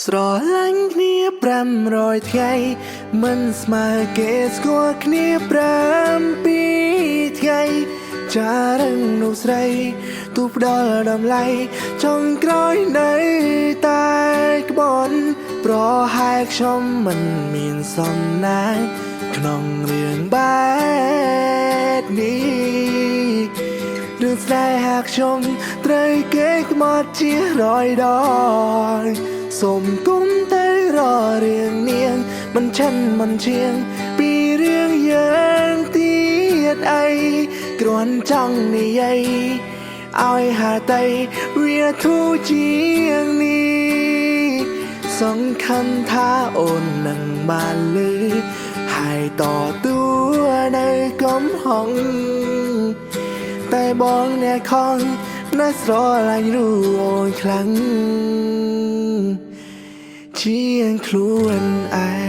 ស្រឡាញ់គ្នា500ថ្ងៃមិនស្មើគេស្គាល់គ្នា7ថ្ងៃចារឹងនោះស្រីទូផ្ដល់តម្លៃចុងក្រោយនៅតែក្បន់ប្រហែលខ្ញុំមិនមានសំណាងក្នុងរឿងបែបនេះឬស្នេហាខ្ញុំត្រូវគេខ្មត់ជា100 ដងសូមគុំទៅររៀងនាងមិនឆិនមិនឈៀងពីរឿងយើងទៀតអីគ្រាន់ចង់និយាយឲ្យហាតីវាធូរជាងនេះសង្ឃឹមថាអូននឹងបានលឺហើយតទួនៅកំហុងតែបងអ្នកខំណាស់ស្រឡាញ់រួងខ្លាំងជាងខ្លួនឯង